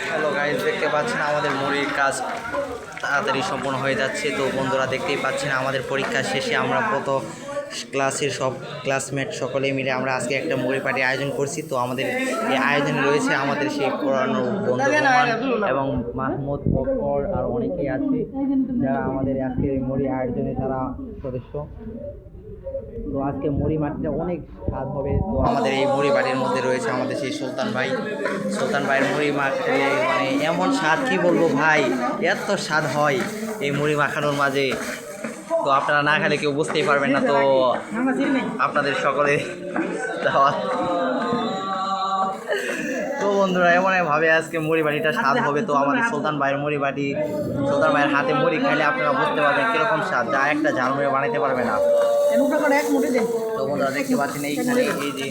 Hello guys, দেখতে পাচ্ছেন আমাদের মুড়ির কাজ তাড়াতাড়ি সম্পূর্ণ হয়ে যাচ্ছে। তো বন্ধুরা দেখতেই পাচ্ছেন আমাদের পরীক্ষা শেষে আমরা কত ক্লাসের সব ক্লাসমেট সকলেই মিলে আমরা আজকে একটা মুড়ি পার্টি আয়োজন করছি। তো আমাদের এই আয়োজনে রয়েছে আমাদের সেই পুরানো বন্ধু এবং মাহমুদ ফকর আর অনেকেই আছে যারা আমাদের আজকের এই মুড়ি আয়োজনে তারা সদস্য। তো আজকে মুড়ি মাটিটা অনেক স্বাদ হবে। তো আমাদের এই মুড়ি বাটির মধ্যে রয়েছে আমাদের সেই সুলতান ভাইয়ের মুড়ি মাখতে মানে এমন স্বাদ, কি বলবো ভাই, এত স্বাদ হয় এই মুড়ি মাখানোর মাঝে। তো আপনারা না খেলে কেউ বুঝতেই পারবেন না। তো আপনাদের সকলে দাওয়াত। তো বন্ধুরা এমনভাবে আজকে মুড়ি বাটিটা স্বাদ হবে। তো আমাদের সুলতান ভাইয়ের মুড়ি বাটি, সুলতান ভাইয়ের হাতে মুড়ি খাইলে আপনারা বুঝতে পারবেন কীরকম স্বাদ, যা একটা ঝাল মুড়ি বানাইতে পারবে না। তো বন্ধুরা দেখতে পাচ্ছেন এইখানে এই যে